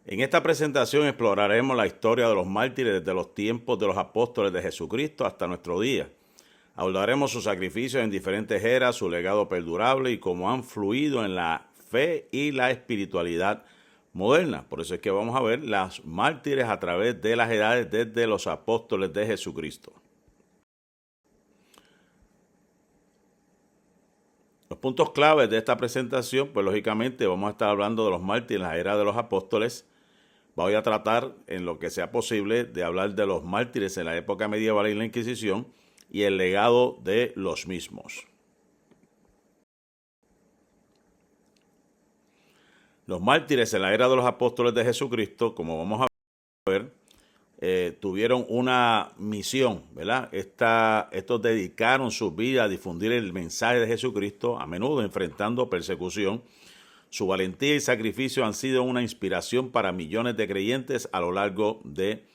En esta presentación exploraremos la historia de los mártires desde los tiempos de los apóstoles de Jesucristo hasta nuestro día. Hablaremos sus sacrificios en diferentes eras, su legado perdurable y cómo han fluido en la fe y la espiritualidad moderna. Por eso es que vamos a ver los mártires a través de las edades desde los apóstoles de Jesucristo. Los puntos claves de esta presentación, pues lógicamente vamos a estar hablando de los mártires en la era de los apóstoles. Voy a tratar, en lo que sea posible, de hablar de los mártires en la época medieval y la Inquisición y el legado de los mismos. Los mártires en la era de los apóstoles de Jesucristo, como vamos a ver, tuvieron una misión, ¿verdad? Estos dedicaron su vida a difundir el mensaje de Jesucristo, a menudo enfrentando persecución. Su valentía y sacrificio han sido una inspiración para millones de creyentes a lo largo de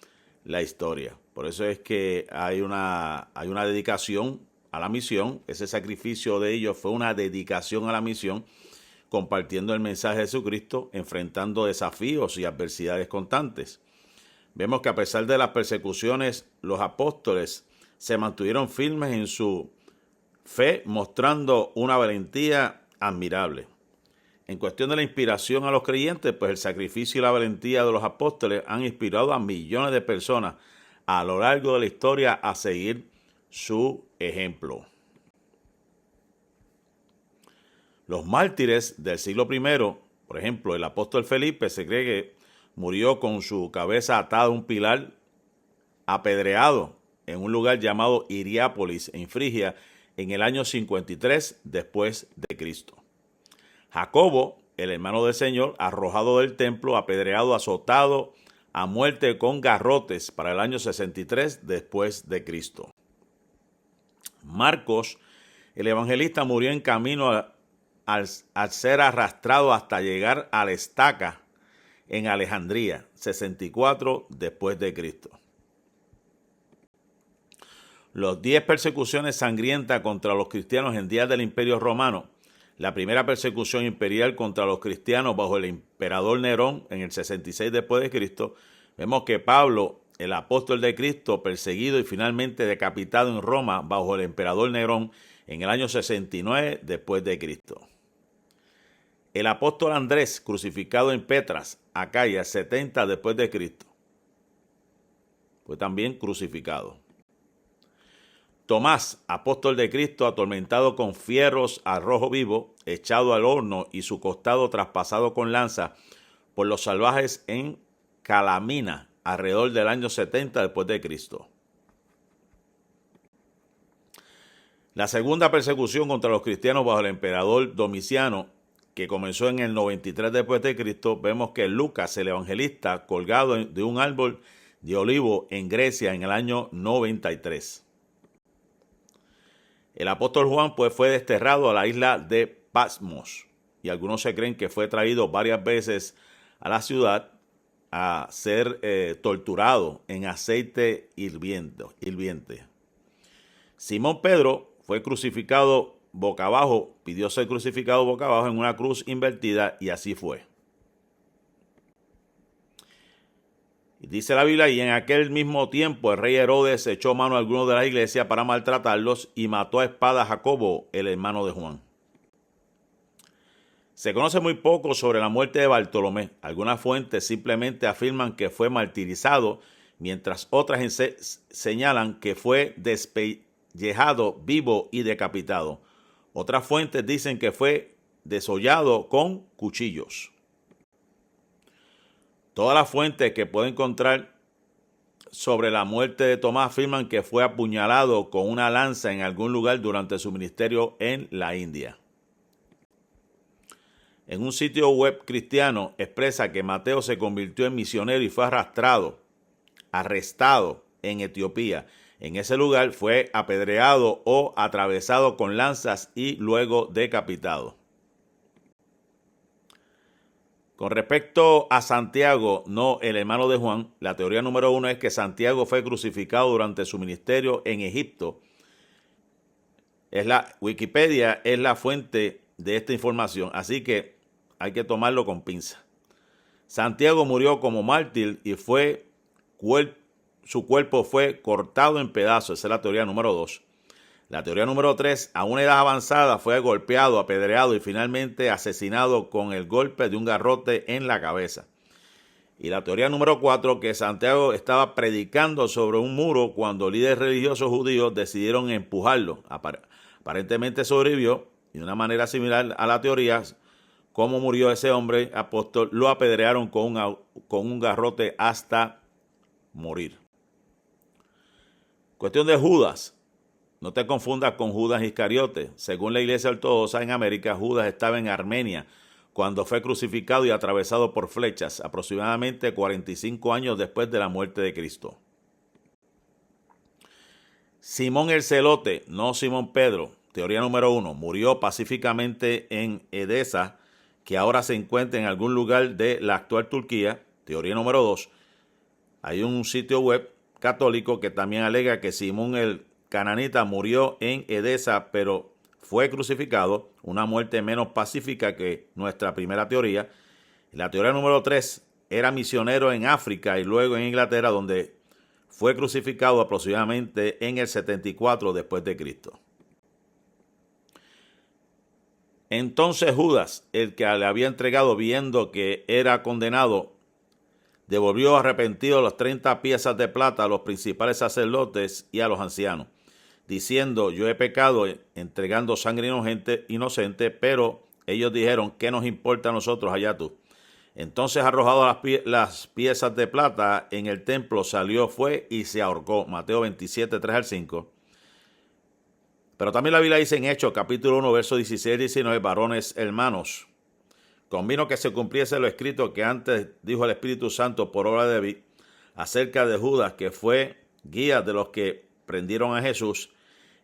la historia. Por eso es que hay una dedicación a la misión. Ese sacrificio de ellos fue una dedicación a la misión, compartiendo el mensaje de Jesucristo, enfrentando desafíos y adversidades constantes. Vemos que a pesar de las persecuciones, los apóstoles se mantuvieron firmes en su fe, mostrando una valentía admirable. En cuestión de la inspiración a los creyentes, pues el sacrificio y la valentía de los apóstoles han inspirado a millones de personas a lo largo de la historia a seguir su ejemplo. Los mártires del siglo I, por ejemplo, el apóstol Felipe, se cree que murió con su cabeza atada a un pilar, apedreado en un lugar llamado Hierápolis, en Frigia, en el año 53 después de Cristo. Jacobo, el hermano del Señor, arrojado del templo, apedreado, azotado a muerte con garrotes para el año 63 después de Cristo. Marcos, el evangelista, murió en camino al ser arrastrado hasta llegar a la estaca en Alejandría, 64 después de Cristo. Las 10 persecuciones sangrientas contra los cristianos en días del Imperio Romano. La primera persecución imperial contra los cristianos bajo el emperador Nerón en el 66 después de Cristo. Vemos que Pablo, el apóstol de Cristo, perseguido y finalmente decapitado en Roma bajo el emperador Nerón en el año 69 después de Cristo. El apóstol Andrés, crucificado en Petras, Acaya, 70 después de Cristo. Fue también crucificado. Tomás, apóstol de Cristo, atormentado con fierros al rojo vivo, echado al horno y su costado traspasado con lanza por los salvajes en Calamina, alrededor del año 70 después de Cristo. La segunda persecución contra los cristianos bajo el emperador Domiciano, que comenzó en el 93 después de Cristo, vemos que Lucas, el evangelista, colgado de un árbol de olivo en Grecia en el año 93. El apóstol Juan pues fue desterrado a la isla de Patmos y algunos se creen que fue traído varias veces a la ciudad a ser torturado en aceite hirviente. Simón Pedro fue crucificado boca abajo, pidió ser crucificado boca abajo en una cruz invertida y así fue. Dice la Biblia, y en aquel mismo tiempo el rey Herodes echó mano a algunos de la iglesia para maltratarlos y mató a espada a Jacobo, el hermano de Juan. Se conoce muy poco sobre la muerte de Bartolomé. Algunas fuentes simplemente afirman que fue martirizado, mientras otras señalan que fue despellejado vivo y decapitado. Otras fuentes dicen que fue desollado con cuchillos. Todas las fuentes que puedo encontrar sobre la muerte de Tomás afirman que fue apuñalado con una lanza en algún lugar durante su ministerio en la India. En un sitio web cristiano expresa que Mateo se convirtió en misionero y fue arrestado en Etiopía. En ese lugar fue apedreado o atravesado con lanzas y luego decapitado. Con respecto a Santiago, no el hermano de Juan, la teoría número 1 es que Santiago fue crucificado durante su ministerio en Egipto. Wikipedia es la fuente de esta información, así que hay que tomarlo con pinza. Santiago murió como mártir y su cuerpo fue cortado en pedazos. Esa es la teoría número 2. La teoría número 3, a una edad avanzada fue golpeado, apedreado y finalmente asesinado con el golpe de un garrote en la cabeza. Y la teoría número 4, que Santiago estaba predicando sobre un muro cuando líderes religiosos judíos decidieron empujarlo. Aparentemente sobrevivió y de una manera similar a la teoría, cómo murió ese hombre apóstol, lo apedrearon con un garrote hasta morir. Cuestión de Judas. No te confundas con Judas Iscariote. Según la Iglesia Ortodoxa en América, Judas estaba en Armenia cuando fue crucificado y atravesado por flechas, aproximadamente 45 años después de la muerte de Cristo. Simón el Celote, no Simón Pedro, teoría número 1, murió pacíficamente en Edesa, que ahora se encuentra en algún lugar de la actual Turquía. Teoría número 2, hay un sitio web católico que también alega que Simón el Cananita murió en Edesa, pero fue crucificado, una muerte menos pacífica que nuestra primera teoría. La teoría número 3, era misionero en África y luego en Inglaterra, donde fue crucificado aproximadamente en el 74 después de Cristo. Entonces Judas, el que le había entregado viendo que era condenado, devolvió arrepentido las 30 piezas de plata a los principales sacerdotes y a los ancianos, diciendo: yo he pecado entregando sangre inocente, pero ellos dijeron: ¿qué nos importa a nosotros, allá tú? Entonces, arrojado las piezas de plata en el templo, fue y se ahorcó. Mateo 27, 3 al 5. Pero también la Biblia dice en Hechos, capítulo 1, versos 16 y 19, varones hermanos, convino que se cumpliese lo escrito que antes dijo el Espíritu Santo por obra de David acerca de Judas, que fue guía de los que prendieron a Jesús,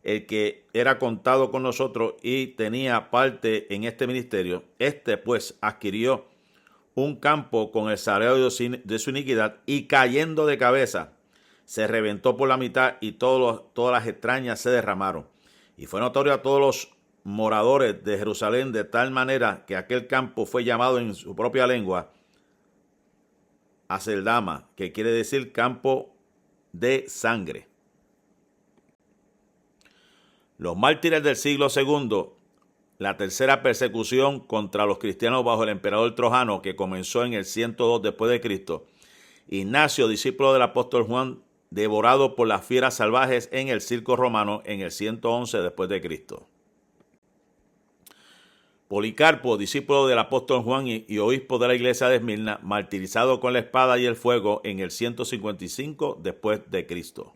el que era contado con nosotros y tenía parte en este ministerio. Este pues adquirió un campo con el salario de su iniquidad, y cayendo de cabeza se reventó por la mitad, y todas las extrañas se derramaron. Y fue notorio a todos los moradores de Jerusalén, de tal manera que aquel campo fue llamado en su propia lengua Aceldama, que quiere decir campo de sangre. Los mártires del siglo II, la tercera persecución contra los cristianos bajo el emperador Trajano, que comenzó en el 102 después de Cristo. Ignacio, discípulo del apóstol Juan, devorado por las fieras salvajes en el circo romano en el 111 después de Cristo. Policarpo, discípulo del apóstol Juan y obispo de la iglesia de Esmirna, martirizado con la espada y el fuego en el 155 después de Cristo.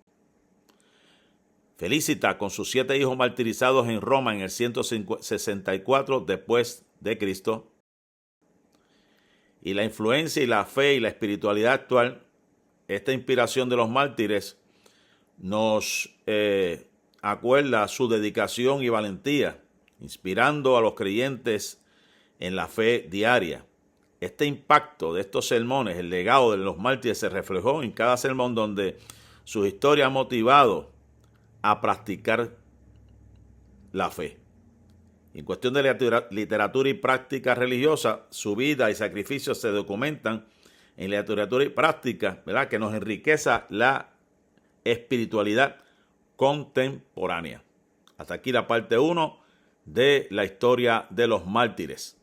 Felicita, con sus 7 hijos, martirizados en Roma en el 164 después de Cristo. Y la influencia y la fe y la espiritualidad actual, esta inspiración de los mártires nos acuerda su dedicación y valentía, inspirando a los creyentes en la fe diaria. Este impacto de estos sermones, el legado de los mártires, se reflejó en cada sermón, donde su historia ha motivado a practicar la fe. En cuestión de literatura y práctica religiosa, su vida y sacrificios se documentan en literatura y práctica, ¿verdad?, que nos enriquece la espiritualidad contemporánea. Hasta aquí la parte 1 de la historia de los mártires.